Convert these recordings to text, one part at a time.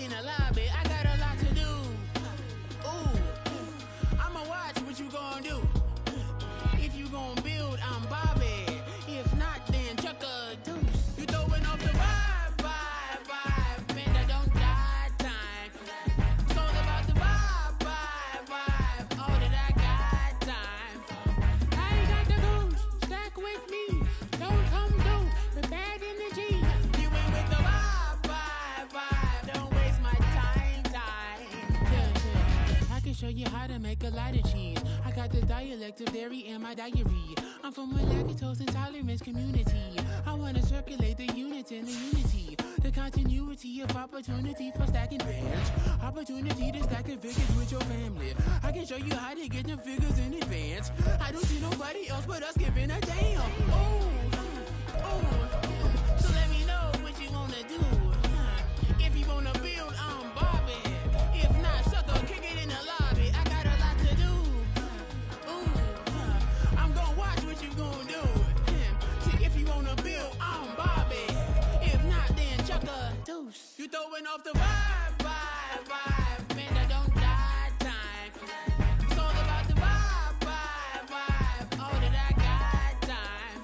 in the lobby. I got a lot to do. Ooh, I'ma watch what you gonna do. If you gonna build, I'm Bobby. If not, then chuck a deuce. You throwing off the vibe. Man, I don't die time. It's all about the vibe. All that I got time. I ain't got the goose. Stack with me. Don't come through with bad energy. You ain't with the vibe. Don't waste my time. I can show you how to make a lot of cheese. I got the dialect of dairy in my diary. I'm from a lactose intolerance community. I wanna circulate the units and the unity. The continuity of opportunity for stacking bands. Opportunity to stack the figures with your family. I can show you how to get the figures in advance. I don't see nobody else but us giving a damn. So let me know what you wanna do. If you wanna build, I'm Bobby. If not, sucker, kick it in the lobby. I got a lot to do. I'm gonna watch what you gonna do. See, if you wanna build, I'm Bobby. If not, then chuck a deuce. You throwing off the vibe. Man, I don't die time. It's all about the vibe. All that I got time.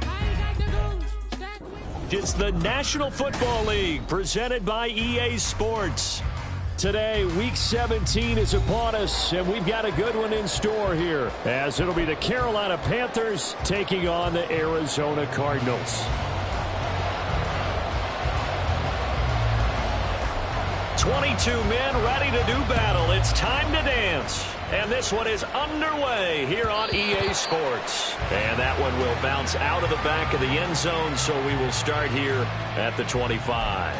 I ain't got the goose. Stack with. It's the National Football League presented by EA Sports. Today, Week 17 is upon us, and we've got a good one in store here, as it'll be the Carolina Panthers taking on the Arizona Cardinals. 22 men ready to do battle. It's time to dance. And this one is underway here on EA Sports. And that one will bounce out of the back of the end zone, so we will start here at the 25.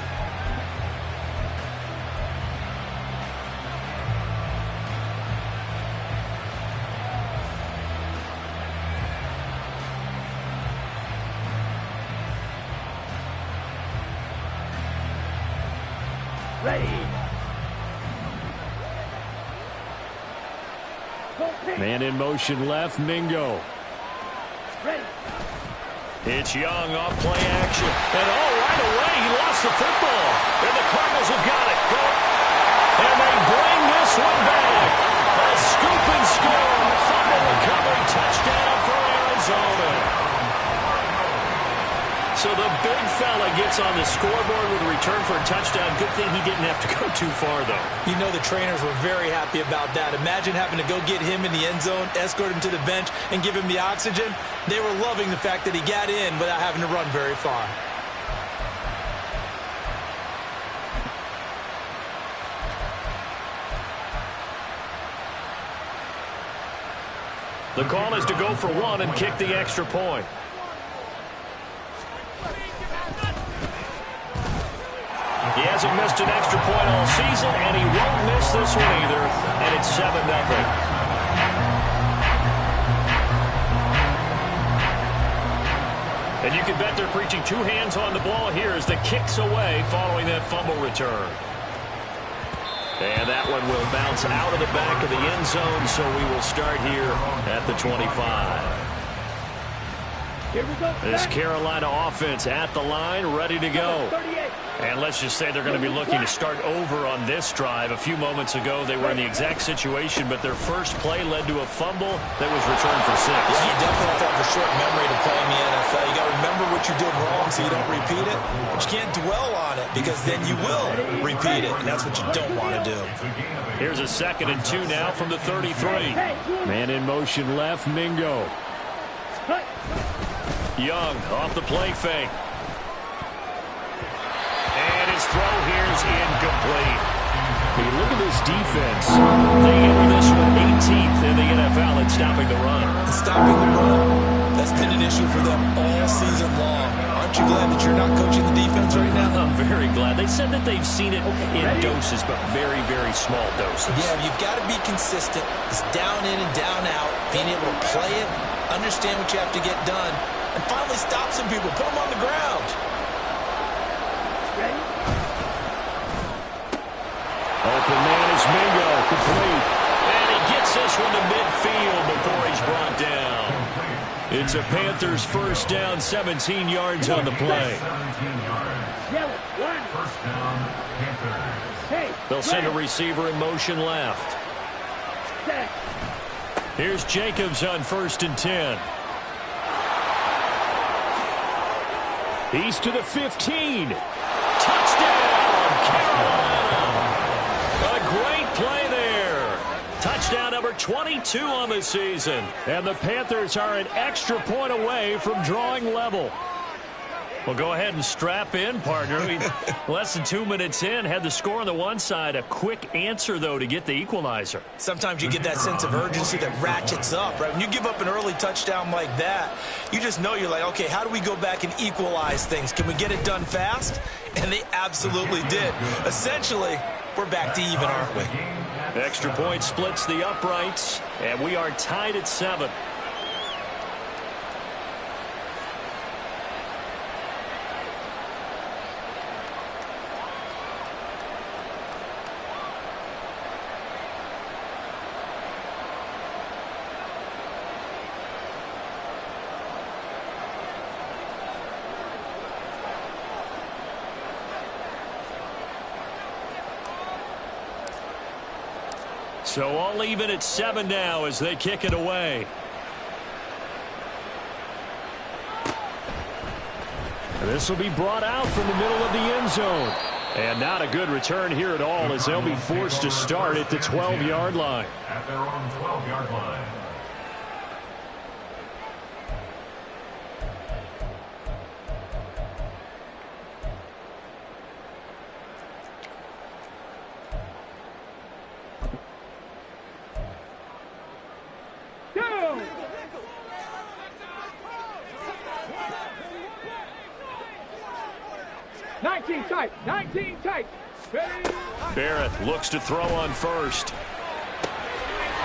Man in motion left, Mingo. It's Young off play action. And right away he lost the football. And the Cardinals have got it. And they bring this one back. A scoop and score. Fumble recovery. Touchdown for Arizona. So the big fella gets on the scoreboard with a return for a touchdown. Good thing he didn't have to go too far, though. You know the trainers were very happy about that. Imagine having to go get him in the end zone, escort him to the bench, and give him the oxygen. They were loving the fact that he got in without having to run very far. The call is to go for one and kick the extra point. He hasn't missed an extra point all season, and he won't miss this one either, and it's 7-0. And you can bet they're preaching two hands on the ball here as the kick's away following that fumble return. And that one will bounce out of the back of the end zone, so we will start here at the 25. Here we go. This Carolina offense at the line, ready to go. And let's just say they're going to be looking to start over on this drive. A few moments ago, they were in the exact situation, but their first play led to a fumble that was returned for 6. Yeah, you definitely have a short memory to play in the NFL. You got to remember what you did wrong so you don't repeat it. But you can't dwell on it because then you will repeat it, and that's what you don't want to do. Here's a 2nd and 2 now from the 33. Man in motion left, Mingo. Young off the play fake. And his throw here is incomplete. Hey, look at this defense. They enter this one 18th in the NFL at stopping the run. Stopping the run, that's been an issue for them all season long. Aren't you glad that you're not coaching the defense right now? I'm very glad. They said that they've seen it in doses, but very, very small doses. Yeah, you've got to be consistent. It's down in and down out. Being able to play it, understand what you have to get done, and finally stop some people. Put them on the ground. Open man is Mingo, complete. And he gets this one to midfield before he's brought down. It's a Panthers first down, 17 yards on the play. They'll send a receiver in motion left. Here's Jacobs on 1st and 10. He's to the 15. Touchdown, Carolina. A great play there. Touchdown number 22 on the season. And the Panthers are an extra point away from drawing level. Well, go ahead and strap in, partner. Less than 2 minutes in, had the score on the one side. A quick answer, though, to get the equalizer. Sometimes you get that sense of urgency that ratchets up, right? When you give up an early touchdown like that, you just know you're like, okay, how do we go back and equalize things? Can we get it done fast? And they absolutely did. Essentially, we're back to even, aren't we? Extra point splits the uprights, and we are tied at 7. So all even at 7 now as they kick it away. This will be brought out from the middle of the end zone. And not a good return here at all as they'll be forced to start at the 12-yard line. At their own 12-yard line. Go! 19 tight, 19 tight. Barrett looks to throw on first.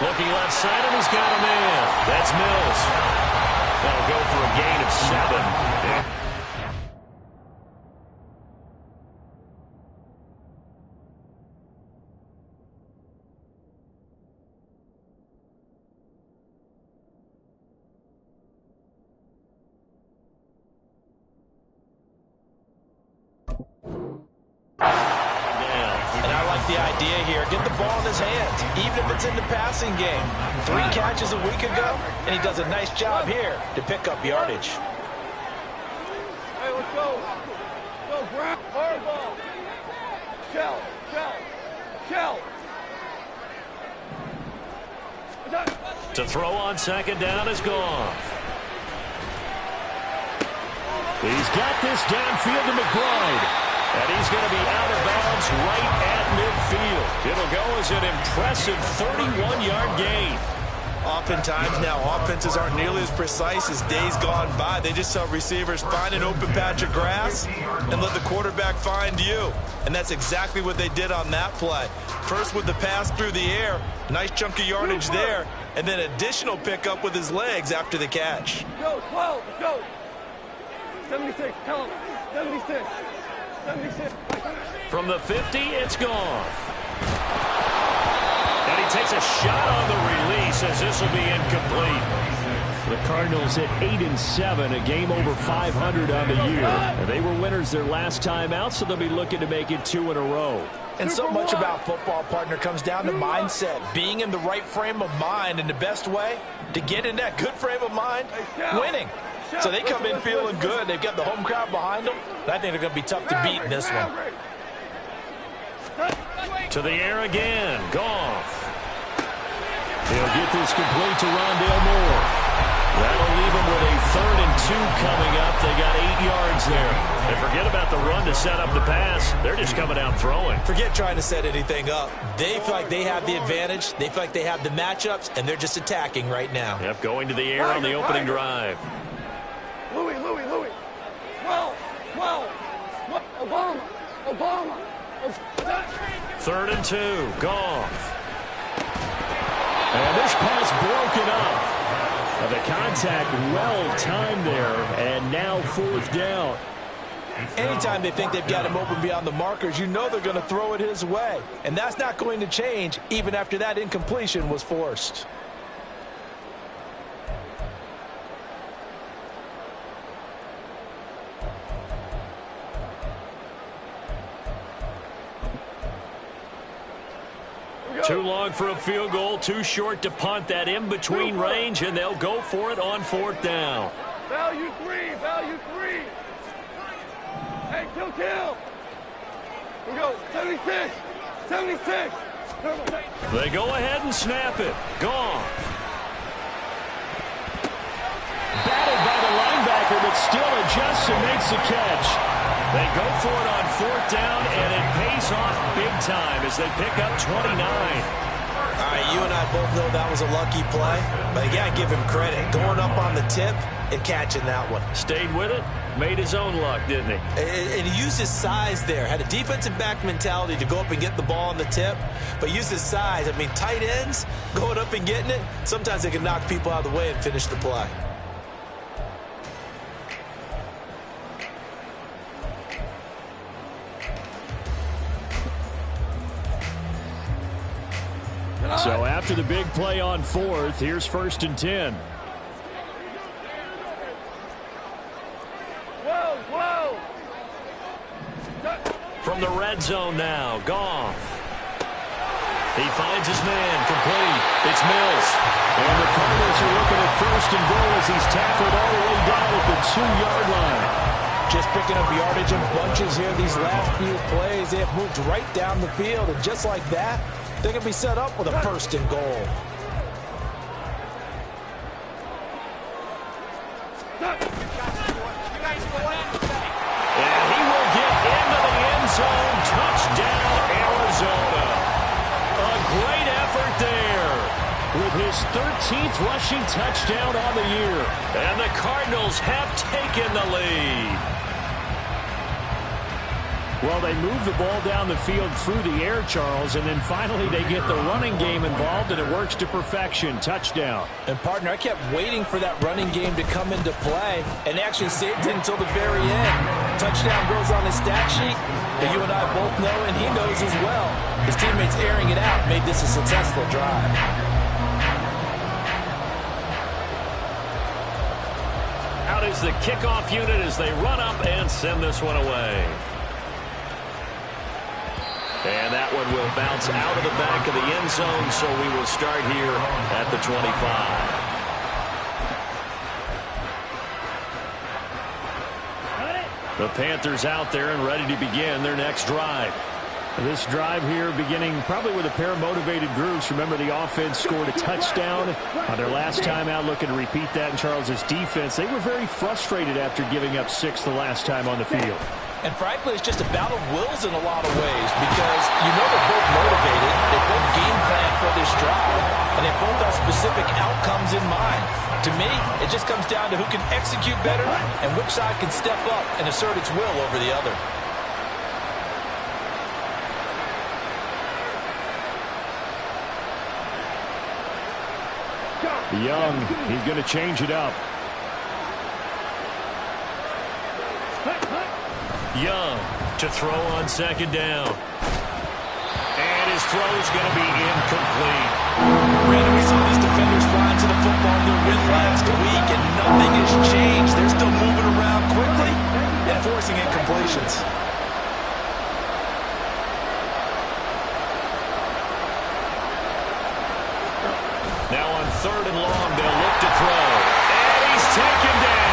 Looking left side, and he's got a man. That's Mills. That'll go for a gain of 7. The idea here, get the ball in his hands, even if it's in the passing game. 3 catches a week ago, and he does a nice job here to pick up yardage. Hey, let's go. Go, grab. Hard ball. Shell. To throw on second down is Goff. He's got this downfield to McBride. And he's going to be out of bounds right at midfield. It'll go as an impressive 31-yard gain. Oftentimes now, offenses aren't nearly as precise as days gone by. They just tell receivers, find an open patch of grass and let the quarterback find you. And that's exactly what they did on that play. First with the pass through the air, nice chunk of yardage there, and then additional pickup with his legs after the catch. Go, 12, go. 76, tell him. 76. 76. From the 50, it's Goff. And he takes a shot on the release as this will be incomplete. The Cardinals at 8-7, a game over 500 on the year. And they were winners their last time out, so they'll be looking to make it 2 in a row. And so much about football, partner, comes down to mindset, being in the right frame of mind, and the best way to get in that good frame of mind, winning. So they come in feeling good. They've got the home crowd behind them. And I think they're going to be tough to beat in this one. To the air again. Goff. He'll get this complete to Rondale Moore. That'll leave him with a 3rd and 2 coming up. They got 8 yards there. And forget about the run to set up the pass. They're just coming out throwing. Forget trying to set anything up. They feel like they have the advantage. They feel like they have the matchups, and they're just attacking right now. Yep, going to the air on the opening drive. Louis. 12. Obama. 3rd and 2. Goff. And this pass broken up. The contact well timed there, and now 4th down. Anytime they think they've got him open beyond the markers, you know they're going to throw it his way. And that's not going to change even after that incompletion was forced. Too long for a field goal, too short to punt. That in-between range, and they'll go for it on 4th down. Value 3, value 3. Hey, kill. Here we go, 76, 76. They go ahead and snap it. Gone. Battled by the linebacker, but still adjusts and makes the catch. They go for it on 4th down, and it pays off big time as they pick up 29. All right, you and I both know that was a lucky play, but you got to give him credit. Going up on the tip and catching that one. Stayed with it, made his own luck, didn't he? And he used his size there. Had a defensive back mentality to go up and get the ball on the tip, but used his size. I mean, tight ends, going up and getting it, sometimes they can knock people out of the way and finish the play. So after the big play on 4th, here's 1st and 10. Whoa. From the red zone now, Goff. He finds his man, complete. It's Mills. And the Cardinals are looking at 1st and goal as he's tackled all the way down at the 2-yard line. Just picking up yardage in bunches here these last few plays. They have moved right down the field, and just like that, they're going to be set up with a 1st and goal. And he will get into the end zone. Touchdown, Arizona. A great effort there with his 13th rushing touchdown on the year. And the Cardinals have taken the lead. Well, they move the ball down the field through the air, Charles, and then finally they get the running game involved, and it works to perfection. Touchdown. And, partner, I kept waiting for that running game to come into play, and actually saved it until the very end. Touchdown goes on his stat sheet, but you and I both know, and he knows as well, his teammates airing it out made this a successful drive. Out is the kickoff unit as they run up and send this one away. And that one will bounce out of the back of the end zone, so we will start here at the 25. The Panthers out there and ready to begin their next drive. This drive here beginning probably with a pair of motivated groups. Remember, the offense scored a touchdown on their last time out, looking to repeat that in Charles's defense. They were very frustrated after giving up 6 the last time on the field. And frankly, it's just a battle of wills in a lot of ways because you know they're both motivated, they both game plan for this drive, and they both have specific outcomes in mind. To me, it just comes down to who can execute better and which side can step up and assert its will over the other. Young, he's going to change it up. Young to throw on 2nd down. And his throw's going to be incomplete. Brandon, we saw these defenders flying to the football in their win last week, and nothing has changed. They're still moving around quickly and forcing incompletions. Now on 3rd and long, they'll look to throw. And he's taken down.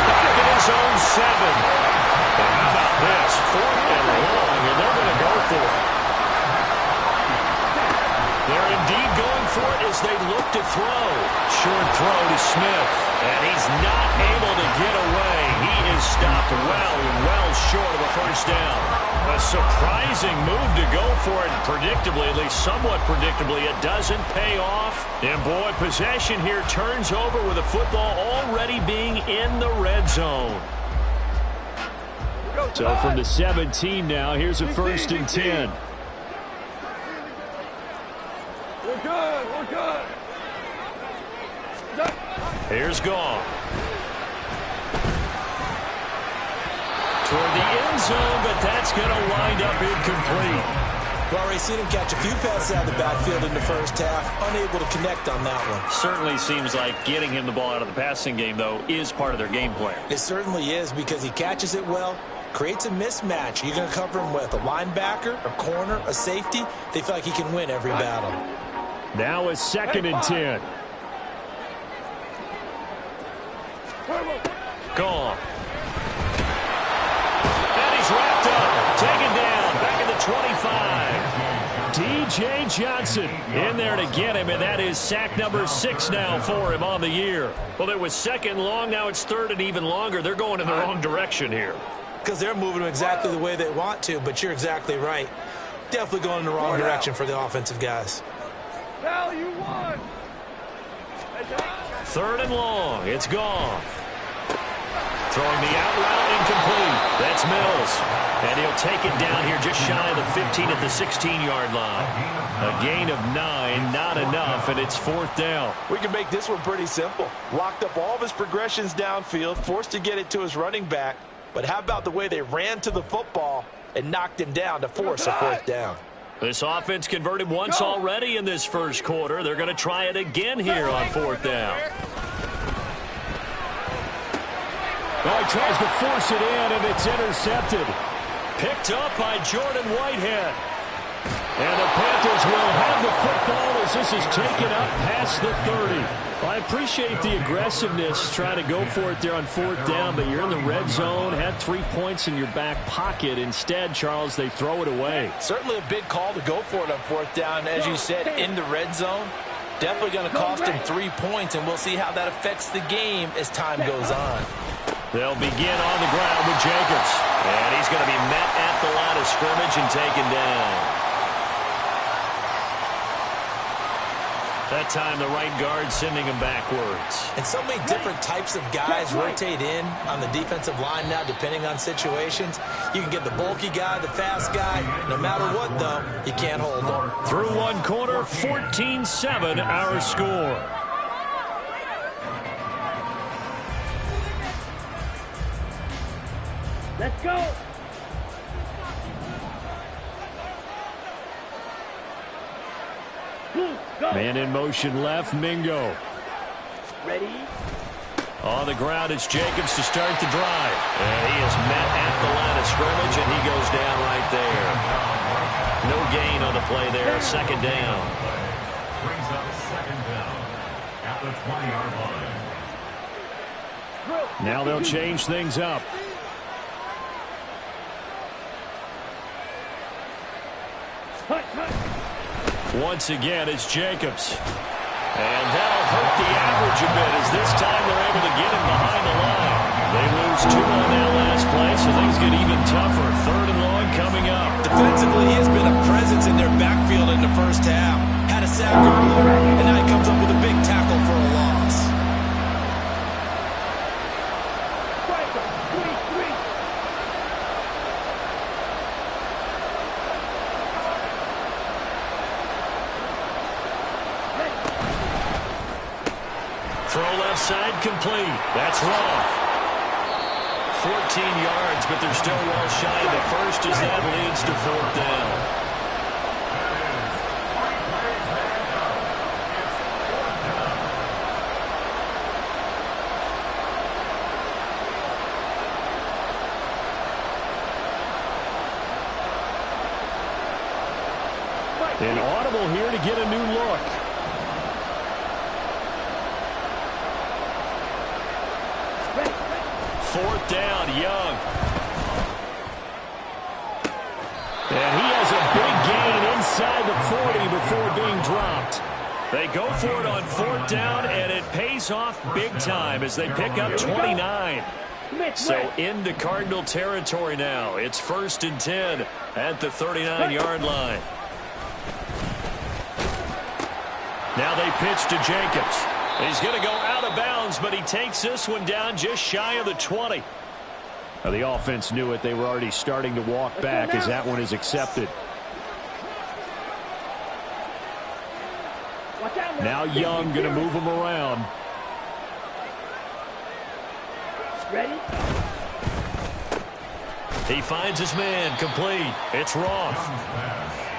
Back at his own 7. But how about this? 4th and long, and they're going to go for it. They're indeed going for it as they look to throw. Short throw to Smith, and he's not able to get away. He is stopped well short of a 1st down. A surprising move to go for it, predictably, at least somewhat predictably, it doesn't pay off. And boy, possession here turns over with the football already being in the red zone. So from the 17 now, here's a 1st and 10. We're good. Here's Goff. Toward the end zone, but that's going to wind up incomplete. We've already seen him catch a few passes out of the backfield in the first half, unable to connect on that one. Certainly seems like getting him the ball out of the passing game, though, is part of their game plan. It certainly is because he catches it well, Creates a mismatch. You're going to cover him with a linebacker, a corner, a safety. They feel like he can win every battle. Now a 2nd and 10. Gone. And he's wrapped up. Taken down. Back at the 25. D.J. Johnson in there to get him, and that is sack number 6 now for him on the year. Well, it was 2nd long. Now it's 3rd and even longer. They're going in the wrong direction here. Because they're moving them exactly the way they want to, but you're exactly right. Definitely going in the wrong direction for the offensive guys. Now you won. 3rd and long. It's gone. Throwing the out route incomplete. That's Mills. And he'll take it down here just shy of the 15 at the 16-yard line. A gain of 9, not enough, and it's 4th down. We can make this one pretty simple. Locked up all of his progressions downfield, forced to get it to his running back. But how about the way they ran to the football and knocked him down to force a 4th down? This offense converted once already in this first quarter. They're going to try it again here on 4th down. Oh, he tries to force it in, and it's intercepted. Picked up by Jordan Whitehead. And the Panthers will have the football as this is taken up past the 30. Well, I appreciate the aggressiveness trying to go for it there on 4th down, but you're in the red zone, had 3 points in your back pocket. Instead, Charles, they throw it away. Certainly a big call to go for it on 4th down. As you said, in the red zone, definitely going to cost him 3 points, and we'll see how that affects the game as time goes on. They'll begin on the ground with Jacobs. And he's going to be met at the line of scrimmage and taken down. That time the right guard sending him backwards. And so many different types of guys rotate in on the defensive line now depending on situations. You can get the bulky guy, the fast guy. No matter what, though, you can't hold them. Through one quarter, 14-7 our score. Let's go. Man in motion left, Mingo. Ready? On the ground, it's Jacobs to start the drive. And he is met at the line of scrimmage, and he goes down right there. No gain on the play there, 2nd down. Brings up 2nd down at the 20-yard line. Now they'll change things up. Once again, it's Jacobs. And that'll hurt the average a bit as this time they're able to get him behind the line. They lose 2 on that last play, so things get even tougher. 3rd and long coming up. Defensively, he has been a presence in their backfield in the first half. Had a sack earlier, and now he comes up with a big tackle for a loss. Throw left side complete. That's Roth. 14 yards, but they're still well shy of the first as that leads to 4th down. An audible here to get a new look. Fourth down, Young. And he has a big gain inside the 40 before being dropped. They go for it on 4th down, and it pays off big time as they pick up 29. So into Cardinal territory now. It's 1st and 10 at the 39-yard line. Now they pitch to Jacobs. He's going to go out of bounds, but he takes this one down just shy of the 20. Now the offense knew it. They were already starting to walk back as that one is accepted. Now Young going to move him around. Ready? He finds his man complete. It's Roth.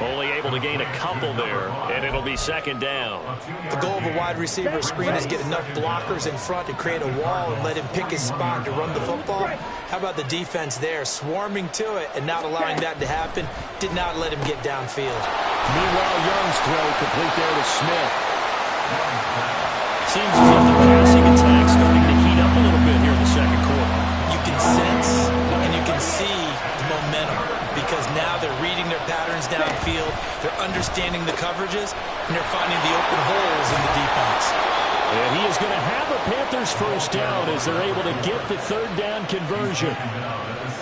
Only able able to gain a couple there, and it'll be second down. The goal of a wide receiver screen is get enough blockers in front to create a wall and let him pick his spot to run the football. How about the defense there, swarming to it and not allowing that to happen? Did not let him get downfield. Meanwhile, Young's throw complete there to Smith. Seems as if the passing attack's starting to heat up a little bit here in the second quarter. You can sense and you can see the momentum because now they're reading their patterns downfield, they're understanding the coverages, and they're finding the open holes in the defense. And he is going to have a Panthers first down as they're able to get the third down conversion.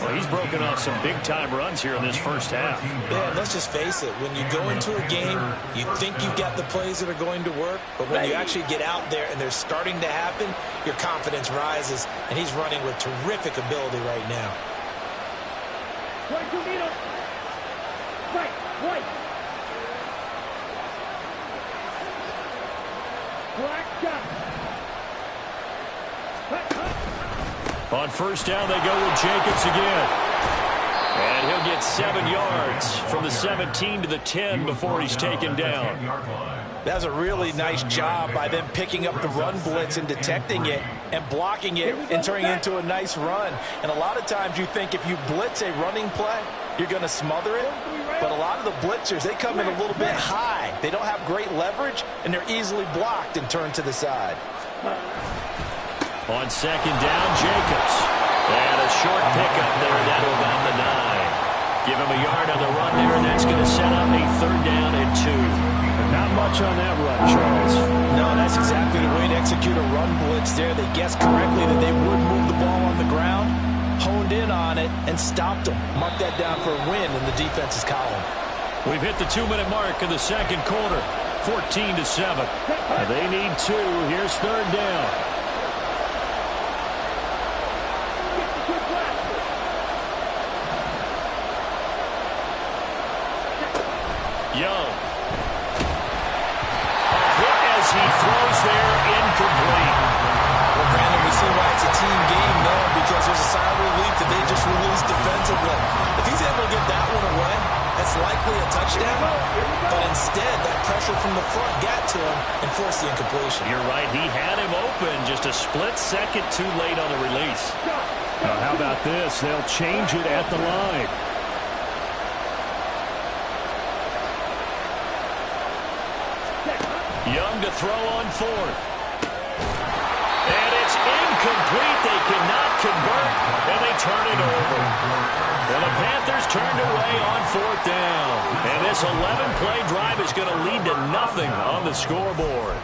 Well, he's broken off some big-time runs here in this first half. Yeah, and let's just face it. When you go into a game, you think you've got the plays that are going to work, but when you actually get out there and they're starting to happen, your confidence rises, and he's running with terrific ability right now. 22 meters. Right, right. Black shot. On first down, they go with Jacobs again. And he'll get 7 yards from the 17 to the 10 before he's taken down. That's a really nice job by them picking up the run blitz and detecting it and blocking it and turning it into a nice run. And a lot of times you think if you blitz a running play, you're going to smother it. But a lot of the blitzers, they come in a little bit high. They don't have great leverage, and they're easily blocked and turned to the side. On second down, Jacobs. And a short pickup there down to about the 9. Give him a yard on the run there, and that's going to set up a third down and 2. Not much on that run, Charles. No, that's exactly the way to execute a run blitz there. They guessed correctly that they would move the ball on the ground, honed in on it, and stopped them. Mark that down for a win in the defense's column. We've hit the 2-minute mark in the second quarter, 14-7. They need 2. Here's third down. Young. A hit as he throws there, incomplete. Well, Brandon, we see why it's a team game there because there's a sigh of relief that they just released defensively. If he's able to get that one away, that's likely a touchdown. But instead, that pressure from the front got to him and forced the incompletion. You're right. He had him open just a split second too late on the release. Now, how about this? They'll change it at the line. Young to throw on fourth. And it's incomplete. They cannot convert, and they turn it over. And the Panthers turned away on fourth down. And this 11-play drive is going to lead to nothing on the scoreboard.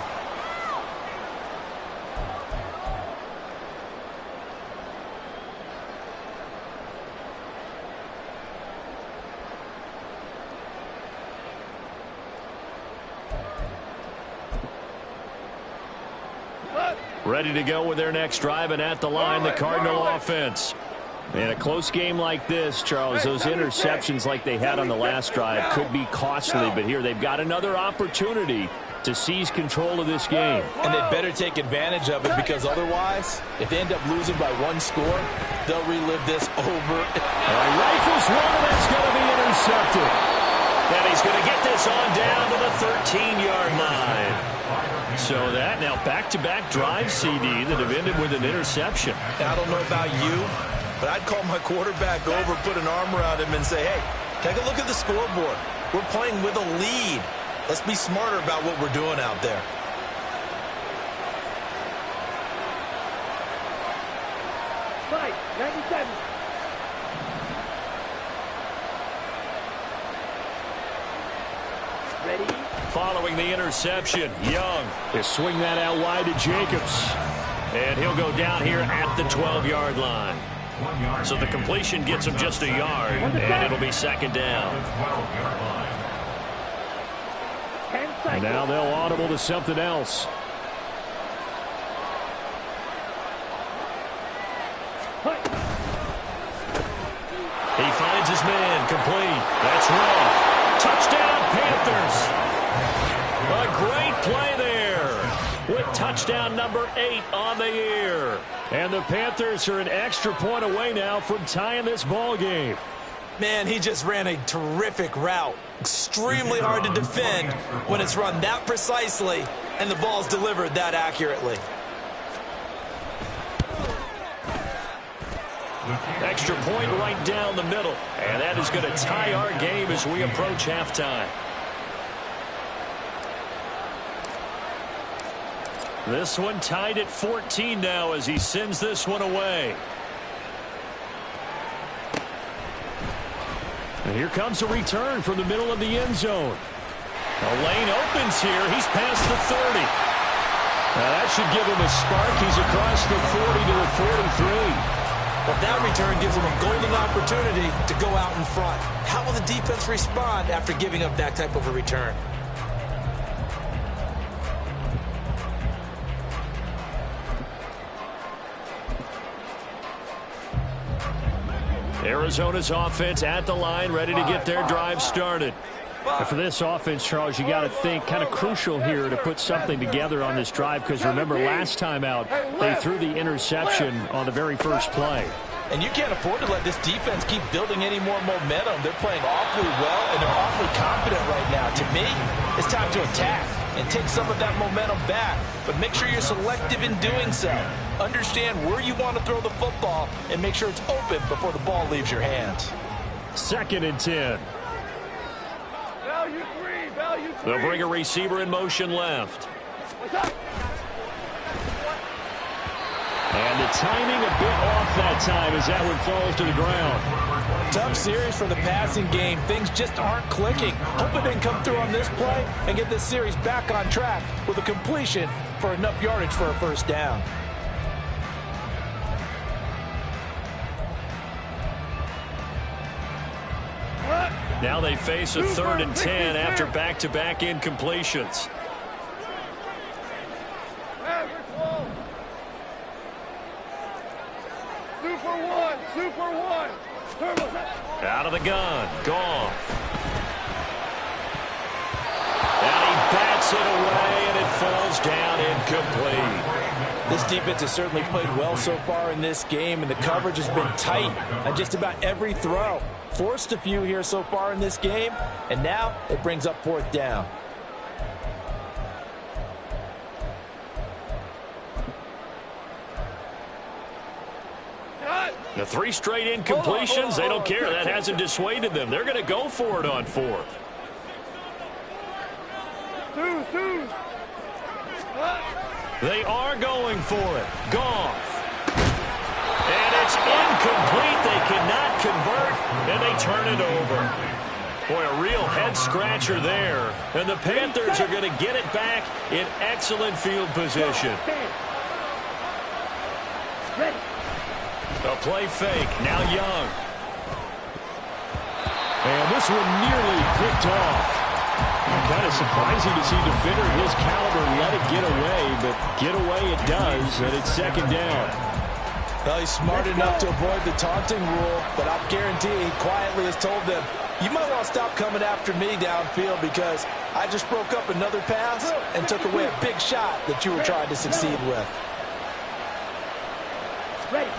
Ready to go with their next drive, and at the line, the Cardinal offense. In a close game like this, Charles, those interceptions like they had on the last drive could be costly, but here they've got another opportunity to seize control of this game. And they better take advantage of it because otherwise, if they end up losing by 1 score, they'll relive this over. Rifles one, and that's going to be intercepted. And he's going to get this on down to the 13-yard line. So that now back-to-back drive CD that have ended with an interception. Now, I don't know about you, but I'd call my quarterback over, put an arm around him, and say, hey, take a look at the scoreboard. We're playing with a lead. Let's be smarter about what we're doing out there. Fight, 97. Ready? Following the interception, Young. They swing that out wide to Jacobs. And he'll go down here at the 12-yard line. So the completion gets him just a yard, and it'll be second down. 10 seconds. And now they'll audible to something else. He finds his man, complete. That's rough. Touchdown, Panthers. A great play there with touchdown number 8 on the year. And the Panthers are an extra point away now from tying this ball game. Man, he just ran a terrific route. Extremely hard to defend when it's run that precisely and the ball's delivered that accurately. Extra point right down the middle. And that is going to tie our game as we approach halftime. This one tied at 14 now as he sends this one away. And here comes a return from the middle of the end zone. The lane opens here. He's past the 30. Now that should give him a spark. He's across the 40 to the 43. But that return gives him a golden opportunity to go out in front. How will the defense respond after giving up that type of a return? Arizona's offense at the line, ready to get their drive started. And for this offense, Charles, you got to think kind of crucial here to put something together on this drive, because remember last time out they threw the interception on the very first play. And you can't afford to let this defense keep building any more momentum. They're playing awfully well, and they're awfully confident right now. To me, it's time to attack and take some of that momentum back. But make sure you're selective in doing so. Understand where you want to throw the football and make sure it's open before the ball leaves your hands. 2nd and 10. Value three. They'll bring a receiver in motion left. What's up? And the timing a bit off that time as that one falls to the ground. Tough series for the passing game. Things just aren't clicking. Hoping they can come through on this play and get this series back on track with a completion for enough yardage for a first down. Now they face a 3rd and 10 after back-to-back incompletions. Super one. Out of the gun. Goff. And he bats it away, and it falls down incomplete. This defense has certainly played well so far in this game, and the coverage has been tight on just about every throw. Forced a few here so far in this game, and now it brings up 4th down. The 3 straight incompletions, they don't care. That hasn't dissuaded them. They're going to go for it on 4th. Two. They are going for it. Goff. And it's incomplete. They cannot convert, and they turn it over. Boy, a real head-scratcher there. And the Panthers are going to get it back in excellent field position. Ready. A play fake. Now Young. And this one nearly picked off. Kind of surprising to see a defender of his caliber let it get away, but get away it does, and it's 2nd down. Well, he's smart enough to avoid the taunting rule, but I guarantee he quietly has told them, you might want to stop coming after me downfield because I just broke up another pass and took away a big shot that you were trying to succeed with. Ready.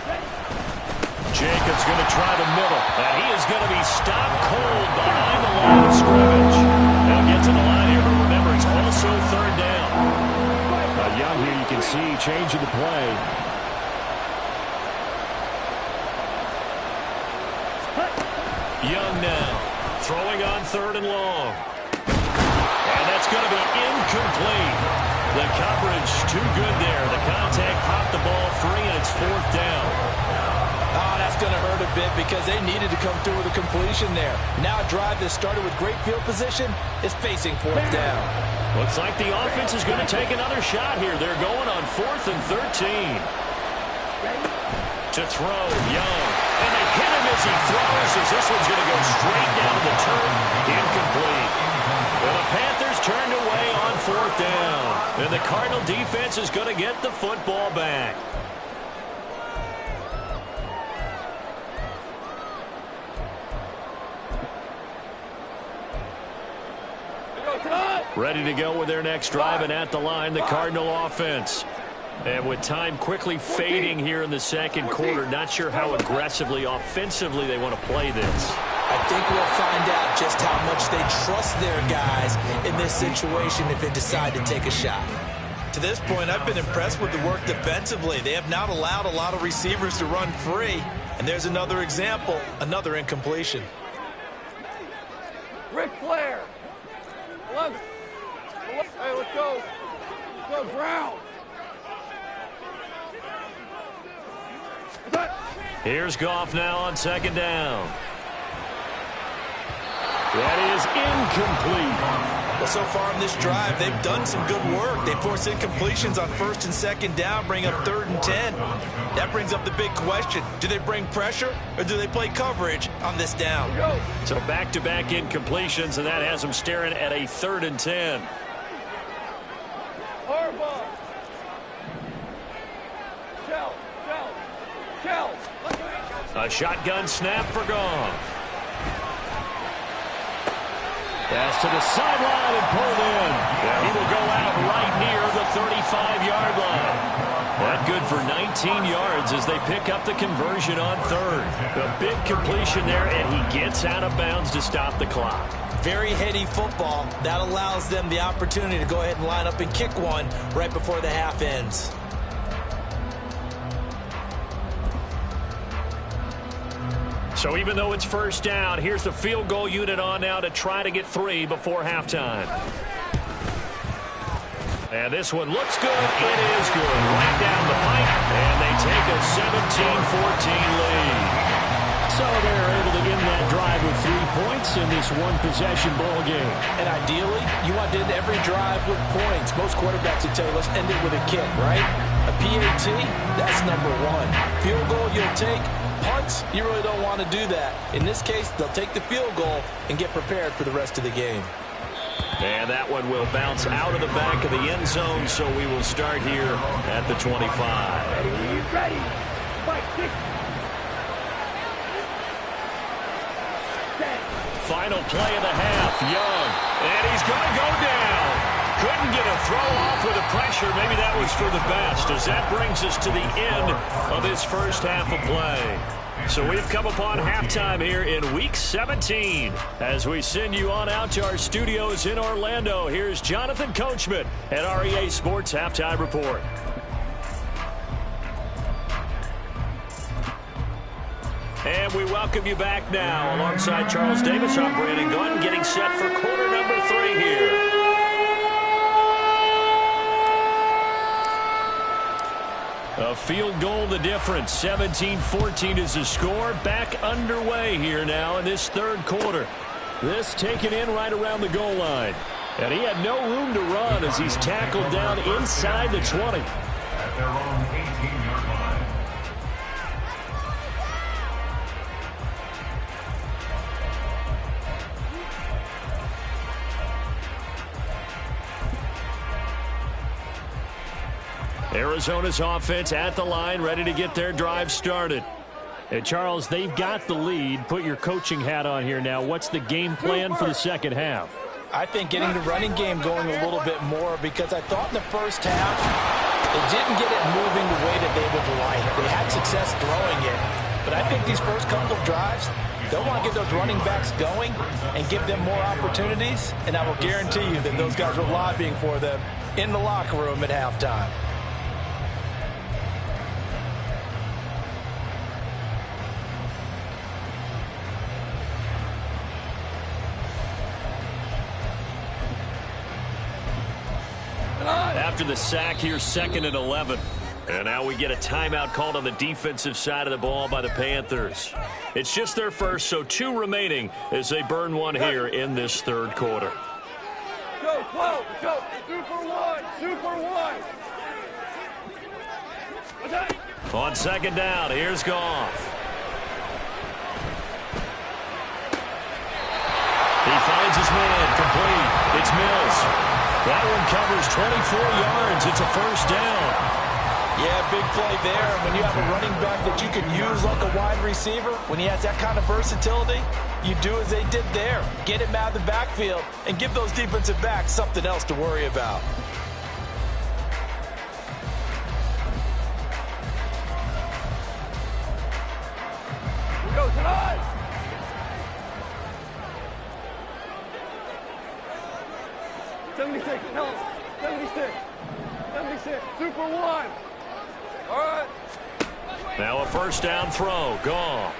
Jacobs going to try the middle, and he is going to be stopped cold behind the line of scrimmage. They'll get to the line here, but remember, it's also 3rd down. Young here, you can see changing the play. Young now, throwing on 3rd and long. And that's going to be incomplete. The coverage too good there. The contact popped the ball free, and it's 4th down. Oh, that's going to hurt a bit because they needed to come through with a completion there. Now a drive that started with great field position is facing 4th down. Looks like the offense is going to take another shot here. They're going on 4th and 13. To throw, Young. And they hit him as he throws, as this one's going to go straight down to the turf. Incomplete. Well, the Panthers turned away on 4th down. And the Cardinal defense is going to get the football back. Ready to go with their next drive, and at the line, the Cardinal offense. And with time quickly fading here in the 2nd quarter, not sure how aggressively, offensively they want to play this. I think we'll find out just how much they trust their guys in this situation if they decide to take a shot. To this point, I've been impressed with the work defensively. They have not allowed a lot of receivers to run free. And there's another example, another incompletion. Ric Flair. 11. Hey, let's go. Let's go, Brown. Here's Goff now on second down. That is incomplete. Well, so far in this drive, they've done some good work. They force incompletions on first and second down, bring up 3rd and 10. That brings up the big question. Do they bring pressure or do they play coverage on this down? So back-to-back incompletions, and that has them staring at a 3rd and 10. Harbaugh. Shell. A shotgun snap for Goff. Pass to the sideline and pulled in. He will go out right near the 35-yard line. That good for 19 yards as they pick up the conversion on 3rd. A big completion there, and he gets out of bounds to stop the clock. Very heady football. That allows them the opportunity to go ahead and line up and kick one right before the half ends. So even though it's first down, here's the field goal unit on now to try to get 3 before halftime. And this one looks good. It is good. Right down the pipe. And they take a 17-14 lead. So they're able to end that drive with 3 points in this one-possession ball game. And ideally, you want to end every drive with points. Most quarterbacks would tell you, let's end it with a kick, right? A PAT, that's number 1. Field goal you'll take. Punts, you really don't want to do that. In this case, they'll take the field goal and get prepared for the rest of the game. And that one will bounce out of the back of the end zone, so we will start here at the 25. Ready. Fight, kick. Final play of the half, Young. And he's going to go down. Couldn't get a throw off with the pressure. Maybe that was for the best, as that brings us to the end of this first half of play. So we've come upon halftime here in Week 17. As we send you on out to our studios in Orlando, here's Jonathan Coachman at REA Sports Halftime Report. And we welcome you back now. Alongside Charles Davis, I'm Brandon Gunn, getting set for quarter number 3 here. A field goal the difference. 17-14 is the score. Back underway here now in this 3rd quarter. This taken in right around the goal line. And he had no room to run as he's tackled down inside the 20. At their own 18-yard line. Arizona's offense at the line, ready to get their drive started. And Charles, they've got the lead. Put your coaching hat on here now. What's the game plan for the second half? I think getting the running game going a little bit more, because I thought in the first half they didn't get it moving the way that they would like. They had success throwing it. But I think these first couple of drives, they'll want to get those running backs going and give them more opportunities. And I will guarantee you that those guys were lobbying for them in the locker room at halftime. After the sack, here's 2nd and 11. And now we get a timeout called on the defensive side of the ball by the Panthers. It's just their first, so 2 remaining as they burn one here in this 3rd quarter. Go, 12, go. 2 for 1, 2 for 1. On second down, here's Goff. He finds his man, complete. It's Mills. That one covers 24 yards. It's a first down. Yeah, big play there. When you have a running back that you can use like a wide receiver, when he has that kind of versatility, you do as they did there. Get him out of the backfield and give those defensive backs something else to worry about. Here goes tonight. 76. Help. 76. 76. Super 1. All right. Now a first down throw. Goff.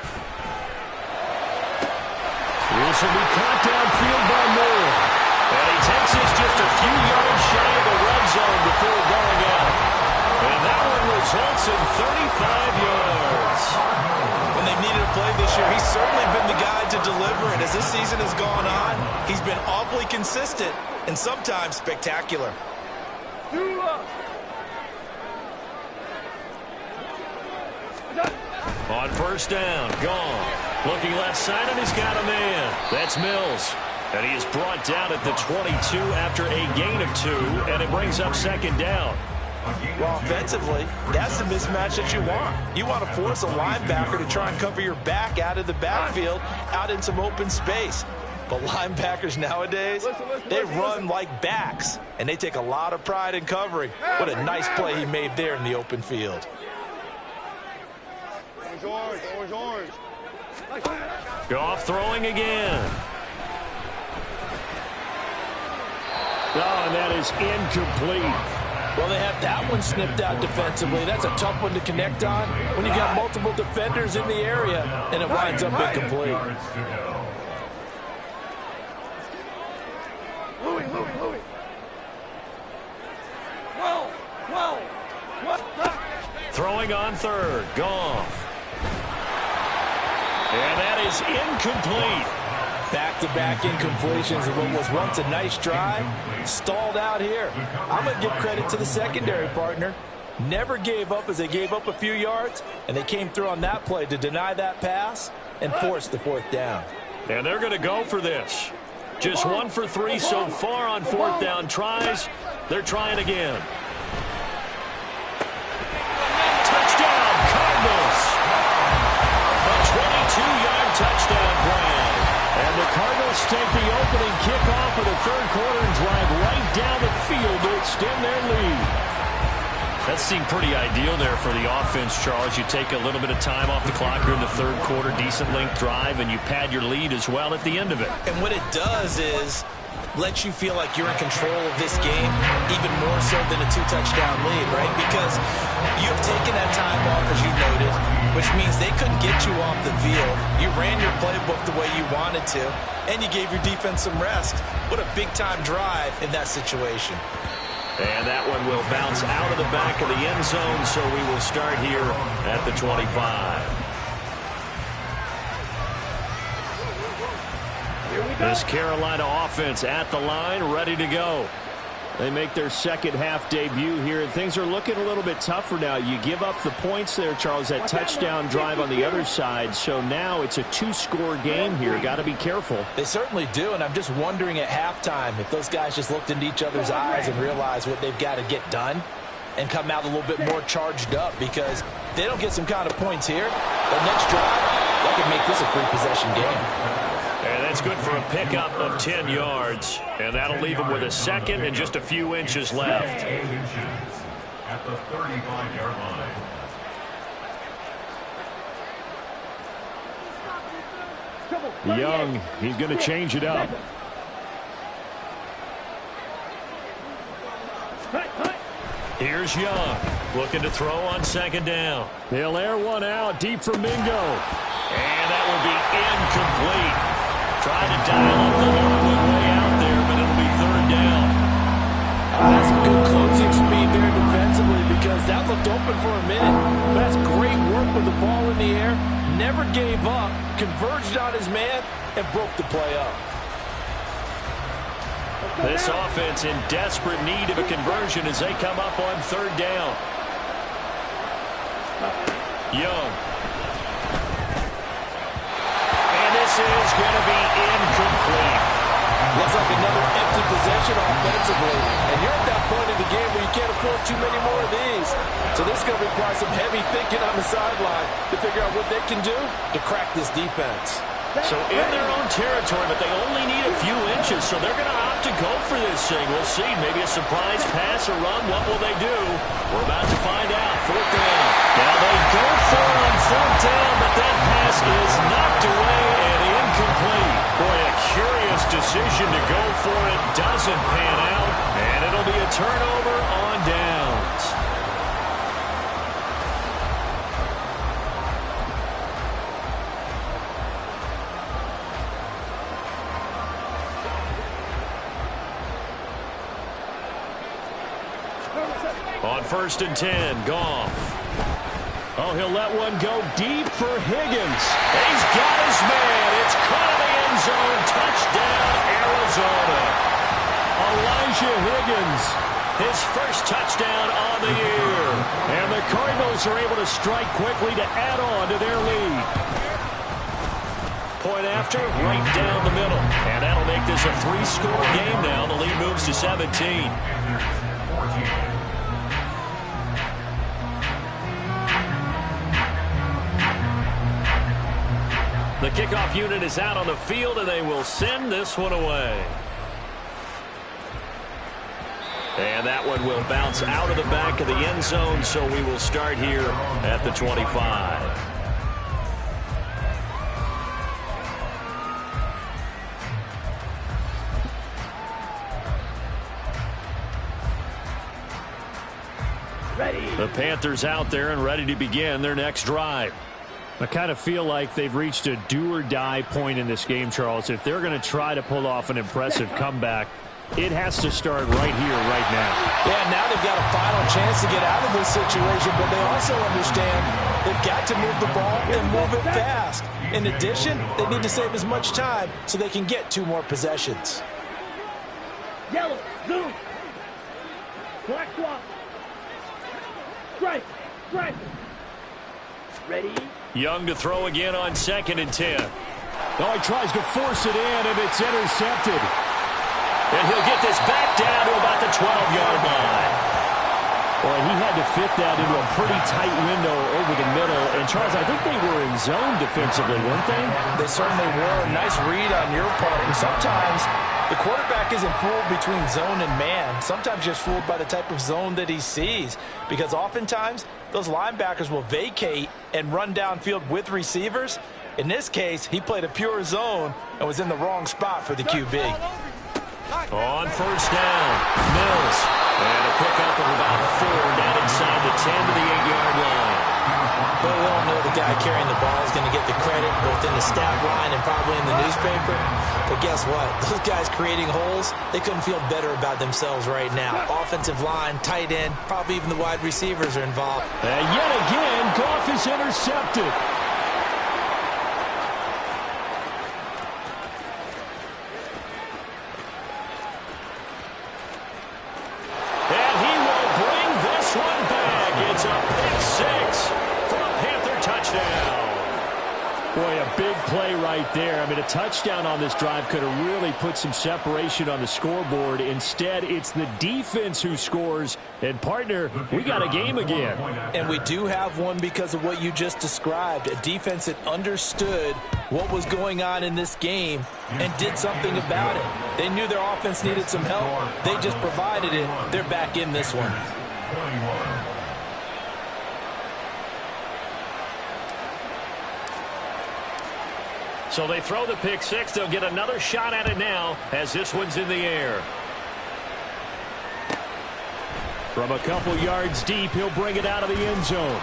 This will be caught downfield by Moore. And he takes this just a few yards shy of the red zone before going out. And that one results in 35 yards. When they've needed a play this year, he's certainly been the guy to deliver it. As this season has gone on, he's been awfully consistent and sometimes spectacular. On first down, gone. Looking left side, and he's got a man. That's Mills. And he is brought down at the 22 after a gain of 2, and it brings up second down. Well, offensively, that's the mismatch that you want. You want to force a linebacker to try and cover your back out of the backfield, out in some open space. But linebackers nowadays, they run like backs, and they take a lot of pride in covering. What a nice play he made there in the open field. Orange. Goff throwing again. Oh, and that is incomplete. Well, they have that one snipped out defensively. That's a tough one to connect on when you got multiple defenders in the area, and it winds up incomplete. Louis. 12. Throwing on third. Goff. And that is incomplete. Back-to-back incompletions of what was once a nice drive. Stalled out here. I'm going to give credit to the secondary partner. Never gave up as they gave up a few yards, and they came through on that play to deny that pass and force the fourth down. And they're going to go for this. Just 1 for 3 so far on fourth down tries. They're trying again. Touchdown, Cardinals. A 22-yard touchdown play. And the Cardinals take the opening kickoff of the third quarter and drive right down the field to extend their lead. That seemed pretty ideal there for the offense, Charles. You take a little bit of time off the clock here in the third quarter, decent length drive, and you pad your lead as well at the end of it. And what it does is let you feel like you're in control of this game, even more so than a 2-touchdown lead, right? Because you have taken that time off, as you noted, which means they couldn't get you off the field. You ran your playbook the way you wanted to, and you gave your defense some rest. What a big-time drive in that situation. And that one will bounce out of the back of the end zone, so we will start here at the 25. This Carolina offense at the line, ready to go. They make their second half debut here, and things are looking a little bit tougher now. You give up the points there, Charles, that touchdown drive on the other side, so now it's a 2-score game here. Got to be careful. They certainly do, and I'm just wondering at halftime if those guys just looked into each other's eyes and realized what they've got to get done and come out a little bit more charged up, because if they don't get some kind of points here, the next drive, that could make this a 3-possession game. And that's good for a pickup of 10 yards. And that'll leave him with a second and just a few inches left. At the 35-yard line. Young, he's going to change it up. Here's Young, looking to throw on second down. He'll air one out deep for Mingo. And that will be incomplete. Trying to dial up the long way out there, but it'll be third down. That's some good closing speed there defensively, because that looked open for a minute. But that's great work with the ball in the air. Never gave up, converged on his man, and broke the play up. This offense in desperate need of a conversion as they come up on third down. Young. And this is going to be incomplete. Looks like another empty possession offensively. And you're at that point in the game where you can't afford too many more of these. So this is going to require some heavy thinking on the sideline to figure out what they can do to crack this defense. So in their own territory, but they only need a few inches, so they're going to opt to go for this thing. We'll see. Maybe a surprise pass or run. What will they do? We're about to find out. Fourth down. Now they go for it on fourth down, but that pass is knocked away and incomplete. Boy, a curious decision to go for it. Doesn't pan out. turnover on downs. On 1st and 10, Goff. Oh, he'll let one go deep for Higgins. He's got his man. It's caught in the end zone. Touchdown, Arizona. Elijah Higgins, his first touchdown on the year. And the Cardinals are able to strike quickly to add on to their lead. Point after, right down the middle. And that'll make this a 3-score game now. The lead moves to 17. The kickoff unit is out on the field, and they will send this one away. And that one will bounce out of the back of the end zone, so we will start here at the 25. The Panthers out there and ready to begin their next drive. I kind of feel like they've reached a do-or-die point in this game, Charles. If they're going to try to pull off an impressive comeback, it has to start right here, right now. Yeah, now they've got a final chance to get out of this situation, but they also understand they've got to move the ball and move it fast. In addition, they need to save as much time so they can get 2 more possessions. Yellow, zoom. Black swap. Strike, strike. Ready? Young to throw again on 2nd and 10. Oh, he tries to force it in, and it's intercepted. And he'll get this back down to about the 12-yard line. Boy, he had to fit that into a pretty tight window over the middle. And, Charles, I think they were in zone defensively, weren't they? They certainly were. Nice read on your part. And sometimes the quarterback isn't fooled between zone and man. Sometimes just fooled by the type of zone that he sees. Because oftentimes, those linebackers will vacate and run downfield with receivers. In this case, he played a pure zone and was in the wrong spot for the QB. On 1st down, Mills. And a pickup of about 4 down inside the 10 to the 8-yard line. But we all know the guy carrying the ball is going to get the credit both in the stat line and probably in the newspaper. But guess what? Those guys creating holes, they couldn't feel better about themselves right now. Offensive line, tight end, probably even the wide receivers are involved. And yet again, Goff is intercepted. And he will bring this one back. It's a pick 6 for a Panther touchdown. Boy, a big play right there. I mean, a touchdown on this drive could have really put some separation on the scoreboard. Instead, it's the defense who scores. And, partner, we got a game again. And we do have one because of what you just described. A defense that understood what was going on in this game and did something about it. They knew their offense needed some help. They just provided it. They're back in this one. So they throw the pick 6. They'll get another shot at it now as this one's in the air. From a couple yards deep, he'll bring it out of the end zone.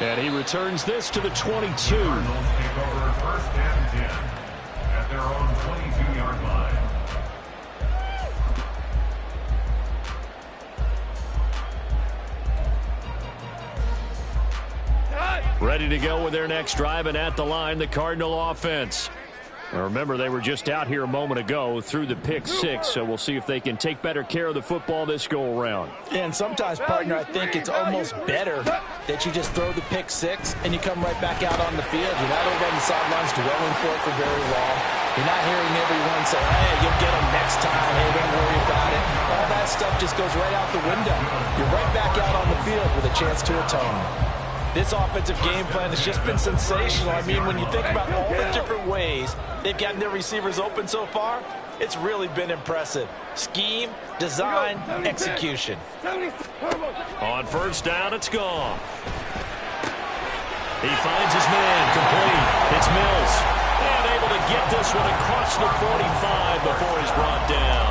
And he returns this to the 22. Cardinals take over 1st and 10 at their own 22-yard line. Ready to go with their next drive, and at the line, the Cardinal offense. Now remember, they were just out here a moment ago through the pick 6, so we'll see if they can take better care of the football this go-around. And sometimes, partner, I think it's almost better that you just throw the pick 6 and you come right back out on the field. You're not over on the sidelines dwelling for it for very long. You're not hearing everyone say, hey, you'll get them next time. Hey, don't worry about it. All that stuff just goes right out the window. You're right back out on the field with a chance to atone. This offensive game plan has just been sensational. I mean, when you think about all the different ways they've gotten their receivers open so far, it's really been impressive. Scheme, design, execution. On 1st down, it's gone. He finds his man, complete. It's Mills. And able to get this one across the 45 before he's brought down.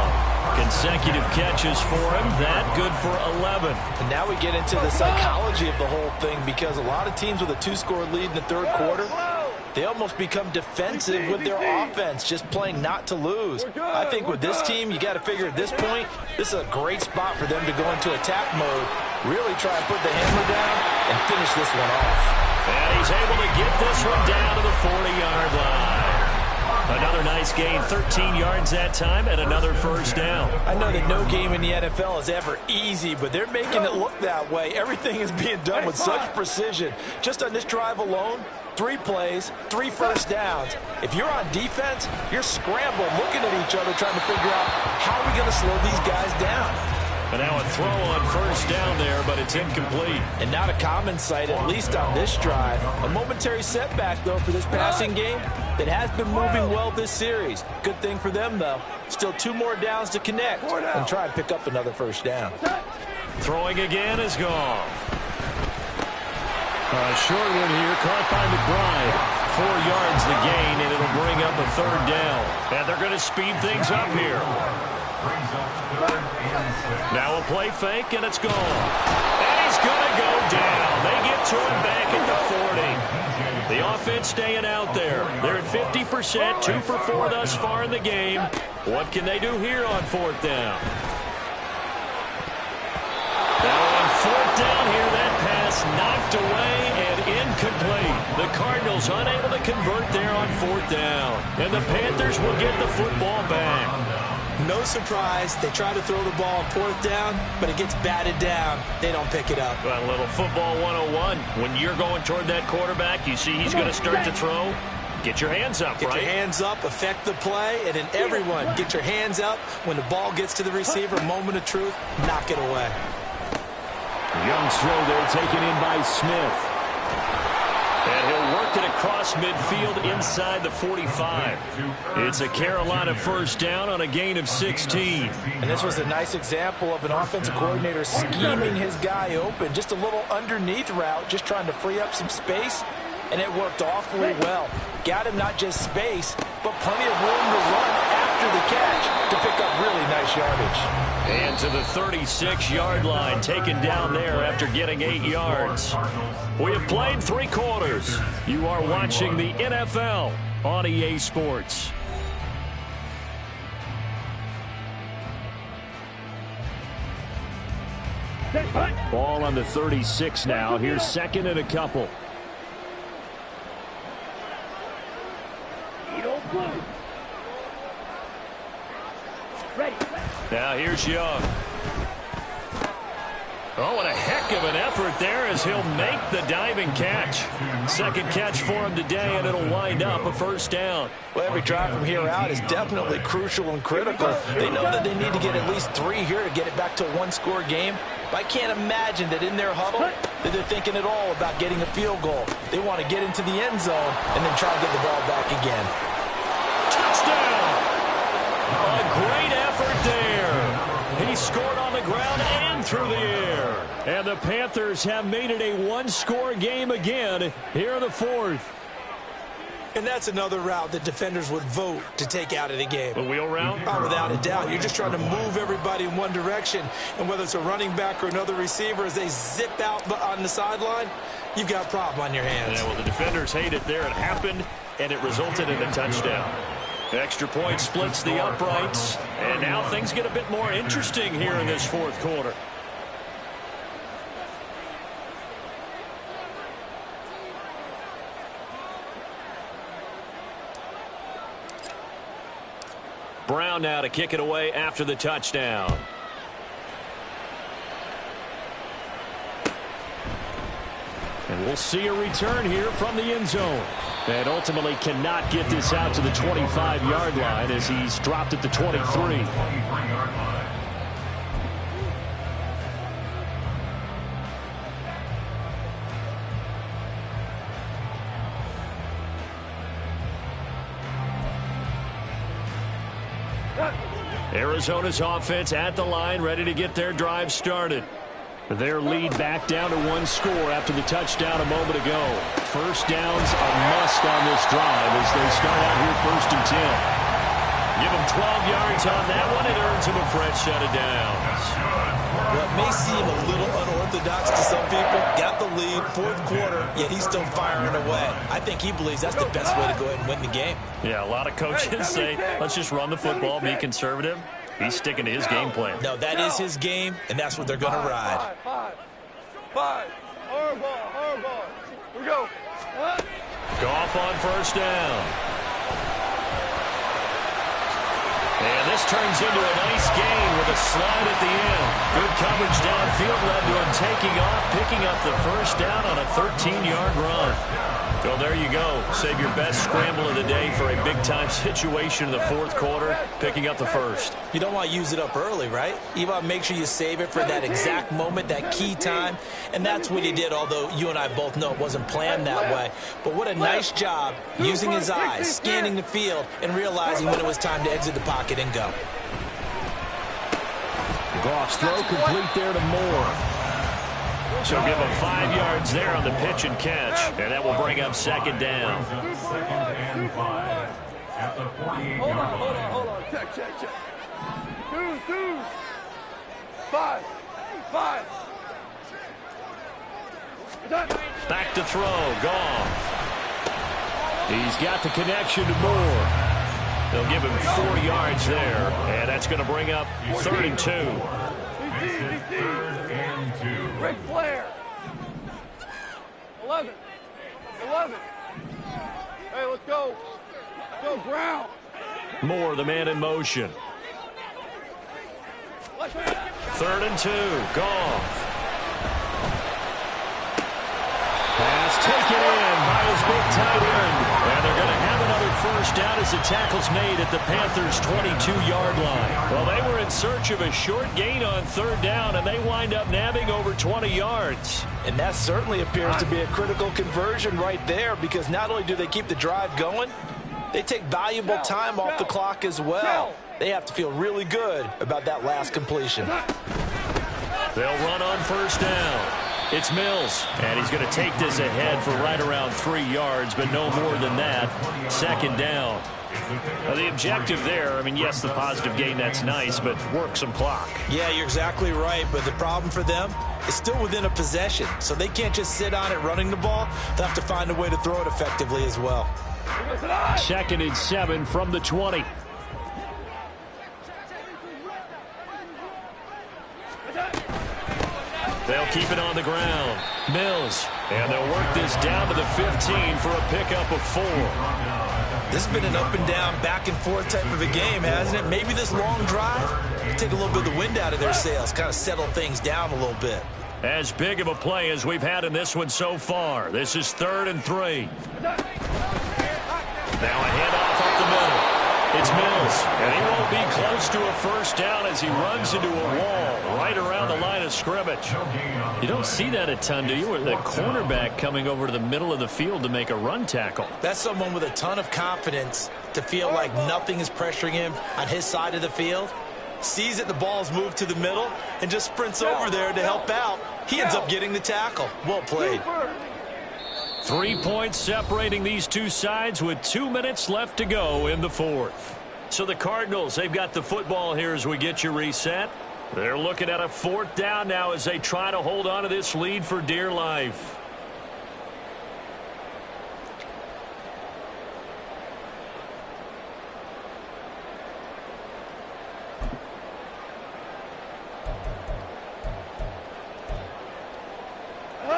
Consecutive catches for him. That good for 11. And now we get into the psychology of the whole thing, because a lot of teams with a 2-score lead in the third quarter, they almost become defensive with their offense, just playing not to lose. I think with this team, you got to figure at this point, this is a great spot for them to go into attack mode, really try and put the hammer down and finish this one off. And he's able to get this one down to the 40-yard line. Another nice gain, 13 yards that time, and another first down. I know that no game in the NFL is ever easy, but they're making it look that way. Everything is being done with such precision. Just on this drive alone, 3 plays, 3 first downs. If you're on defense, you're scrambling, looking at each other, trying to figure out how are we going to slow these guys down. And now a throw on first down there, but it's incomplete. And not a common sight, at least on this drive. A momentary setback, though, for this passing game that has been moving well this series. Good thing for them, though. Still 2 more downs to connect and try and pick up another first down. Throwing again is gone. A short one here, caught by McBride. 4 yards the gain, and it'll bring up a third down. And they're going to speed things up here. Now a play fake, and it's gone. And he's going to go down. They get to him back at the 40. The offense staying out there. They're at 50%, 2 for 4 thus far in the game. What can they do here on 4th down? Now on 4th down here, that pass knocked away and incomplete. The Cardinals unable to convert there on 4th down. And the Panthers will get the football back. No surprise, they try to throw the ball on 4th down, but it gets batted down. They don't pick it up. Well, a little football 101. When you're going toward that quarterback, you see he's going to start to throw. Get your hands up, Get your hands up, affect the play, and then everyone get your hands up. When the ball gets to the receiver, moment of truth, knock it away. Young's throw there taken in by Smith. And he'll work it across midfield inside the 45. It's a Carolina first down on a gain of 16. And this was a nice example of an offensive coordinator scheming his guy open. Just a little underneath route, just trying to free up some space. And it worked awfully well. Got him not just space, but plenty of room to run after the catch to pick up really nice yardage. And to the 36-yard line, taken down there after getting 8 yards. We have played 3 quarters. You are watching the NFL on EA Sports. Ball on the 36 now. Here's 2nd and a couple. Now here's Young. Oh, what a heck of an effort there as he'll make the diving catch. 2nd catch for him today, and it'll wind up a first down. Well, every drive from here out is definitely crucial and critical. They know that they need to get at least 3 here to get it back to a 1-score game. But I can't imagine that in their huddle that they're thinking at all about getting a field goal. They want to get into the end zone and then try to get the ball back again. Touchdown! A great effort there. He scored on the ground and through the air. And the Panthers have made it a 1-score game again here in the 4th. And that's another route that defenders would vote to take out of the game. A wheel route? Oh, without a doubt. You're just trying to move everybody in one direction. And whether it's a running back or another receiver, as they zip out on the sideline, you've got a problem on your hands. Yeah, well, the defenders hate it there. It happened, and it resulted in a touchdown. Extra point splits the uprights. And now things get a bit more interesting here in this 4th quarter. Brown now to kick it away after the touchdown. And we'll see a return here from the end zone. And ultimately cannot get this out to the 25-yard line as he's dropped at the 23. Arizona's offense at the line, ready to get their drive started. Their lead back down to 1 score after the touchdown a moment ago. First down's a must on this drive as they start out here 1st and 10. Give him 12 yards on that one. It earns him a fresh set of downs. Well, it may seem a little unorthodox to some people. Got the lead, fourth quarter, yet he's still firing away. I think he believes that's the best way to go ahead and win the game. Yeah, a lot of coaches say, let's just run the football, be conservative. He's sticking to his game plan. No, that is his game, and that's what they're going to ride. Five. Hard ball. Here we go. Goff on first down. And this turns into a nice gain with a slide at the end. Good coverage downfield led to him taking off, picking up the first down on a 13-yard run. So there you go. Save your best scramble of the day for a big-time situation in the fourth quarter, picking up the first. You don't want to use it up early, right? You want to make sure you save it for that exact moment, that key time. And that's what he did, although you and I both know it wasn't planned that way. But what a nice job using his eyes, scanning the field, and realizing when it was time to exit the pocket and go. Goff's throw complete there to Moore. So give him 5 yards there on the pitch and catch. And that will bring up second down. Second and 5 at the 48-yard line. Hold on. Check. Two. Five. Back to throw. Goff. He's got the connection to Moore. They'll give him 4 yards there. And that's going to bring up 3rd and 2. This is 3rd and 2. Ric Flair. 11. Hey, let's go. Go, Brown. Moore, the man in motion. 3rd and 2. Goff. Pass taken in by his big tight end. And they're going to have another first down as the tackle's made at the Panthers' 22-yard line. Well, they were in search of a short gain on 3rd down, and they wind up nabbing over 20 yards. And that certainly appears to be a critical conversion right there, because not only do they keep the drive going, they take valuable time off the clock as well. They have to feel really good about that last completion. They'll run on first down. It's Mills, and he's going to take this ahead for right around 3 yards, but no more than that. Second down. Now, the objective there, I mean, yes, the positive gain, that's nice, but work some clock. Yeah, you're exactly right, but the problem for them is still within a possession, so they can't just sit on it running the ball. They'll have to find a way to throw it effectively as well. 2nd and 7 from the 20. They'll keep it on the ground. Mills. And they'll work this down to the 15 for a pickup of 4. This has been an up and down, back and forth type of a game, hasn't it? Maybe this long drive take a little bit of the wind out of their sails, kind of settle things down a little bit. As big of a play as we've had in this one so far. This is 3rd and 3. Now a handoff up the middle. It's Mills, and he won't be close to a first down as he runs into a wall right around the line of scrimmage. You don't see that a ton, do you? With the cornerback coming over to the middle of the field to make a run tackle. That's someone with a ton of confidence to feel like nothing is pressuring him on his side of the field. Sees that the ball's moved to the middle and just sprints over there to help out. He ends up getting the tackle. Well played. 3 points separating these two sides with 2 minutes left to go in the fourth. So the Cardinals, they've got the football here as we get you reset. They're looking at a 4th down now as they try to hold on to this lead for dear life.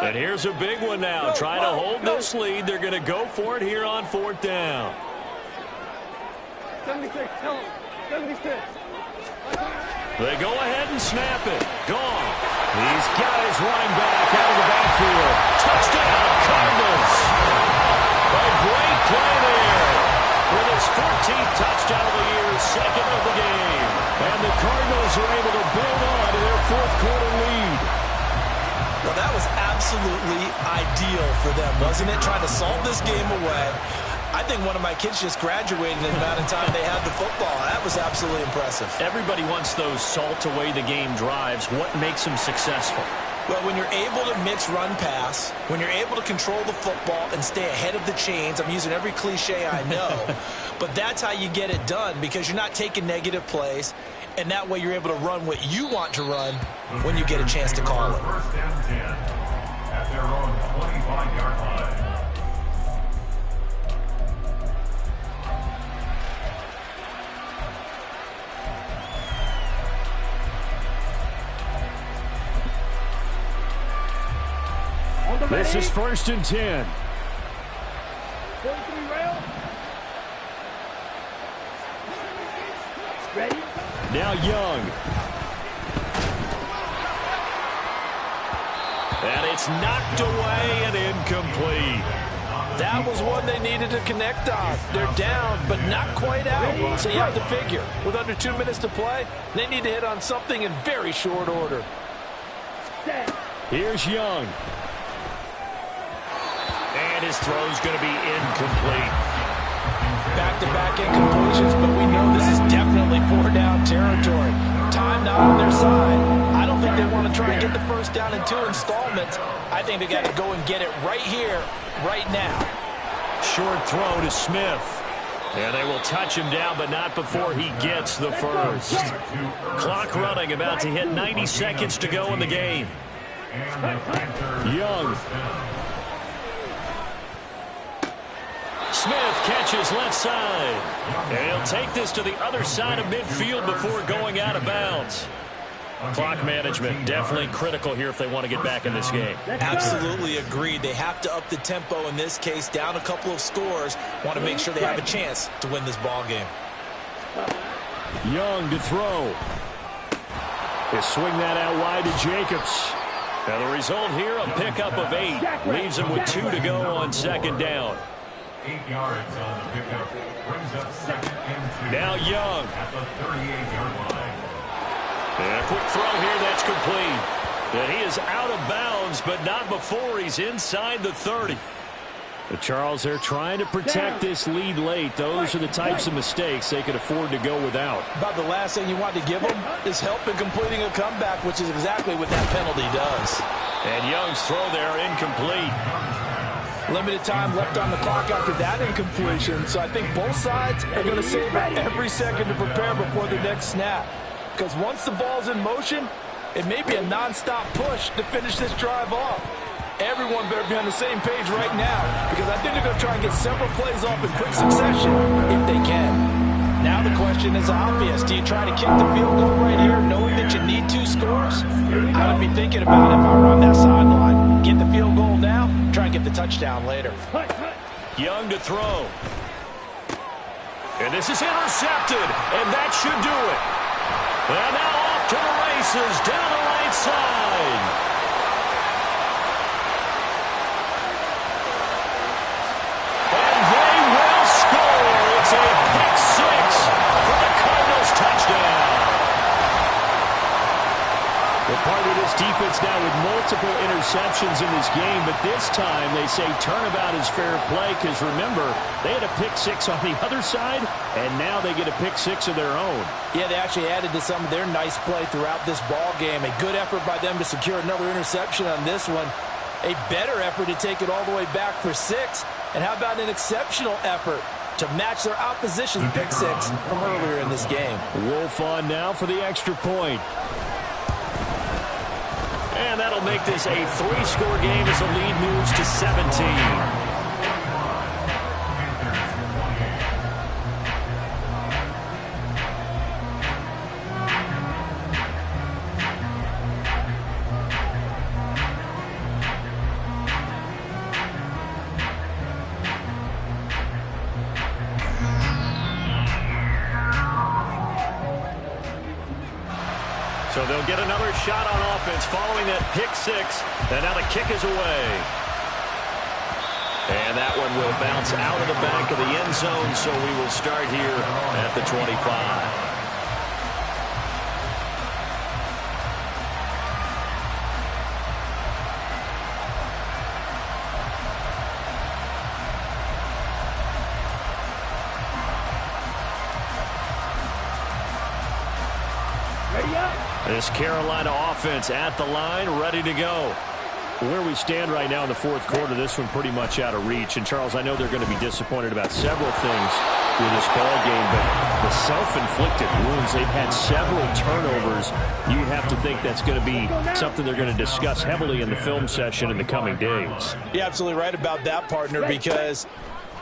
And here's a big one now. Trying to hold this lead. They're going to go for it here on 4th down. 76, tell him. 76. They go ahead and snap it. Goff. He's got his running back out of the backfield. Touchdown, Cardinals. A great play there. With his 14th touchdown of the year, 2nd of the game. And the Cardinals are able to build on to their 4th quarter lead. Well, that was absolutely ideal for them, wasn't it? Trying to solve this game away. I think one of my kids just graduated in the amount of time they had the football. That was absolutely impressive. Everybody wants those salt away the game drives. What makes them successful? Well, when you're able to mix run pass, when you're able to control the football and stay ahead of the chains, I'm using every cliche I know, but that's how you get it done because you're not taking negative plays, and that way you're able to run what you want to run when you get a chance to call it. First and 10 at their own 25-yard line. This is first and 10. 43 rail. Ready? Now Young. And it's knocked away and incomplete. That was one they needed to connect on. They're down, but not quite out. So you have to figure, with under 2 minutes to play, they need to hit on something in very short order. Here's Young. And his throw's going to be incomplete. Back-to-back incompletions, but we know this is definitely 4-down territory. Time not on their side. I don't think they want to try and get the first down in 2 installments. I think they got to go and get it right here, right now. Short throw to Smith. And they will touch him down, but not before he gets the first. Clock running, about to hit 90 seconds to go in the game. Young. Smith catches left side. And he'll take this to the other side of midfield before going out of bounds. Clock management definitely critical here if they want to get back in this game. Absolutely agreed. They have to up the tempo in this case, down a couple of scores. Want to make sure they have a chance to win this ball game. Young to throw. They swing that out wide to Jacobs. And the result here, a pickup of 8. Leaves him with 2 to go on second down. 8 yards on the pickup. Brings up second and 2. Now Young. At the 38-yard line. And a quick throw here that's complete. And he is out of bounds, but not before he's inside the 30. Charles, they're trying to protect this lead late. Those are the types of mistakes they could afford to go without. About the last thing you want to give them is help in completing a comeback, which is exactly what that penalty does. And Young's throw there incomplete. Limited time left on the clock after that incompletion, so I think both sides are going to save every second to prepare before the next snap. Because once the ball's in motion, it may be a non-stop push to finish this drive off. Everyone better be on the same page right now, because I think they're going to try and get several plays off in quick succession if they can. Now the question is obvious. Do you try to kick the field goal right here knowing that you need 2 scores? I would be thinking about if I were on that sideline. Get the field goal now, try and get the touchdown later. Young to throw. And this is intercepted, and that should do it. And now off to the races down the right side. It's a pick 6 for the Cardinals touchdown. Well, part of this defense now with multiple interceptions in this game, but this time they say turnabout is fair play because remember, they had a pick 6 on the other side, and now they get a pick 6 of their own. Yeah, they actually added to some of their nice play throughout this ball game. A good effort by them to secure another interception on this one. A better effort to take it all the way back for 6. And how about an exceptional effort to match their opposition's pick 6 from earlier in this game. Wolf on now for the extra point. And that'll make this a 3-score game as the lead moves to 17. So they'll get another shot on offense following that pick 6. And now the kick is away. And that one will bounce out of the back of the end zone, so we will start here at the 25. Ready up. This Carolina offense at the line, ready to go. Where we stand right now in the fourth quarter, this one pretty much out of reach. And, Charles, I know they're going to be disappointed about several things with this ball game, but the self-inflicted wounds, they've had several turnovers. You'd have to think that's going to be something they're going to discuss heavily in the film session in the coming days. You're absolutely right about that, partner, because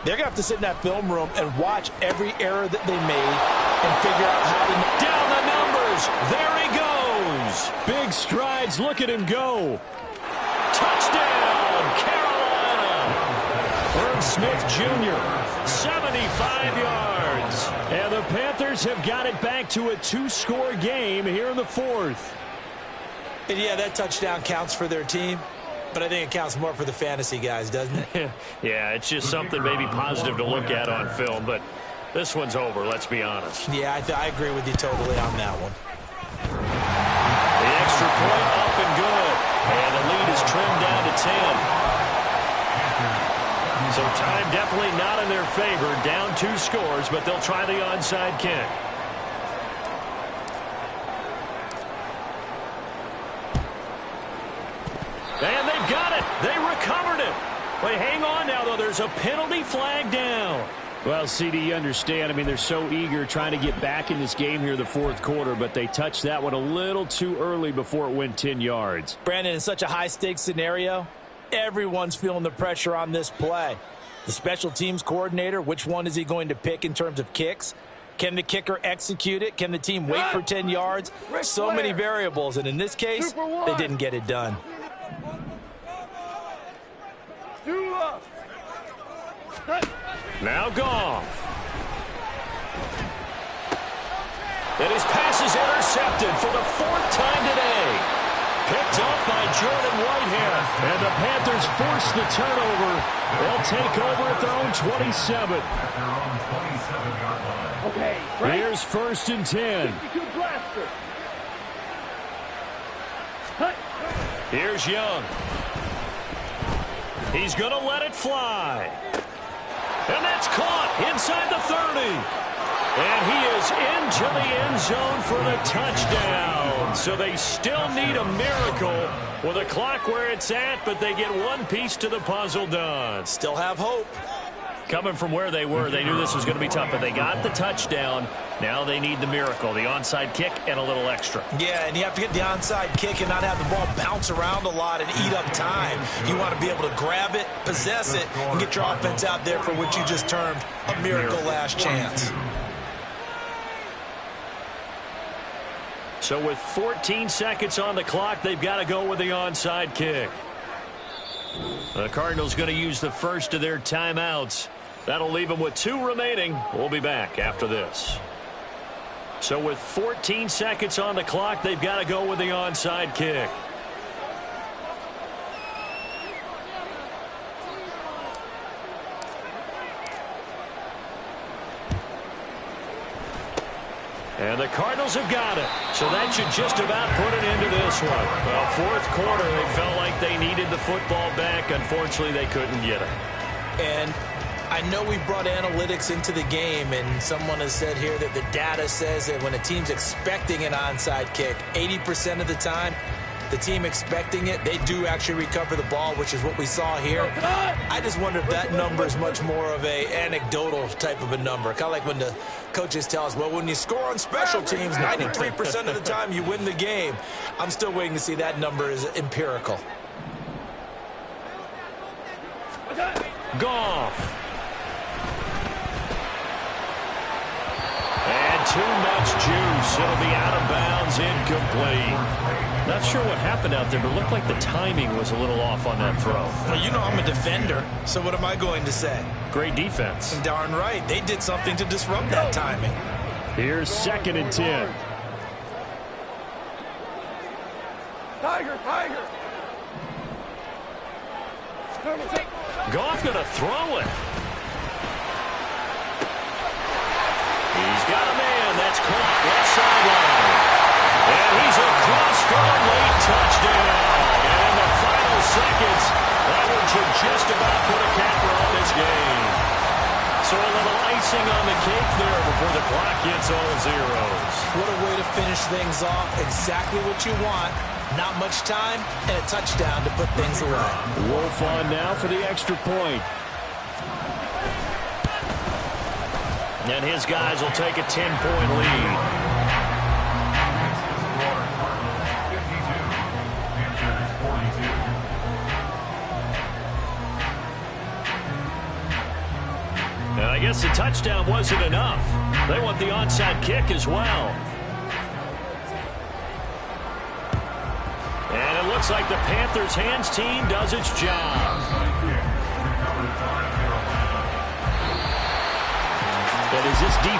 they're going to have to sit in that film room and watch every error that they made and figure out how to... Down the numbers. There he goes. Big strides. Look at him go. Touchdown, Carolina. Herb Smith Jr., 75 yards. And the Panthers have got it back to a 2-score game here in the fourth. And yeah, that touchdown counts for their team, but I think it counts more for the fantasy guys, doesn't it? Yeah, it's just something maybe positive to look at on film, but this one's over, let's be honest. Yeah, I agree with you totally on that one. The extra point up and good. And the lead is trimmed down to 10. So time definitely not in their favor. Down 2 scores, but they'll try the onside kick. And they've got it. They recovered it. Wait, hang on now, though. There's a penalty flag down. Well, CD, you understand. I mean, they're so eager trying to get back in this game here in the fourth quarter, but they touched that one a little too early before it went 10 yards. Brandon, in such a high-stakes scenario, everyone's feeling the pressure on this play. The special teams coordinator, which one is he going to pick in terms of kicks? Can the kicker execute it? Can the team wait for 10 yards? So many variables, and in this case, they didn't get it done. Now Goff. And his pass is intercepted for the 4th time today. Picked up by Jordan Whitehair. And the Panthers force the turnover. They'll take over at their own 27. Okay, right. Here's 1st and 10. Here's Young. He's going to let it fly. And that's caught inside the 30. And he is into the end zone for the touchdown. So they still need a miracle with a clock where it's at, but they get one piece to the puzzle done. Still have hope. Coming from where they were, they knew this was going to be tough, but they got the touchdown. Now they need the miracle, the onside kick and a little extra. Yeah, and you have to get the onside kick and not have the ball bounce around a lot and eat up time. You want to be able to grab it, possess it, and get your offense out there for what you just termed a miracle last chance. So with 14 seconds on the clock, they've got to go with the onside kick. The Cardinals going to use the first of their timeouts. That'll leave them with 2 remaining. We'll be back after this. So with 14 seconds on the clock, they've got to go with the onside kick. And the Cardinals have got it. So that should just about put an end to this one. Well, fourth quarter, they felt like they needed the football back. Unfortunately, they couldn't get it. And I know we brought analytics into the game, and someone has said here that the data says that when a team's expecting an onside kick, 80% of the time, the team expecting it, they do actually recover the ball, which is what we saw here. I just wonder if that number is much more of a anecdotal type of a number. Kind of like when the coaches tell us, well, when you score on special teams, 93% of the time you win the game. I'm still waiting to see that number is empirical. Goff. And too much juice. It'll be out of bounds, incomplete. Not sure what happened out there, but it looked like the timing was a little off on that throw. Well, you know I'm a defender, so what am I going to say? Great defense. Darn right. They did something to disrupt that timing. Here's 2nd and 10. Tiger. Goff going to throw it. He's got a man. That's caught left sideline. And he's across for a late touchdown. And in the final seconds, that one should just about put a capper on this game. So a little ice icing on the cake there before the clock hits all zeros. What a way to finish things off. Exactly what you want. Not much time and a touchdown to put things away. Wolf on now for the extra point. And his guys will take a 10-point lead. And I guess the touchdown wasn't enough. They want the onside kick as well. And it looks like the Panthers' hands team does its job. And as this defense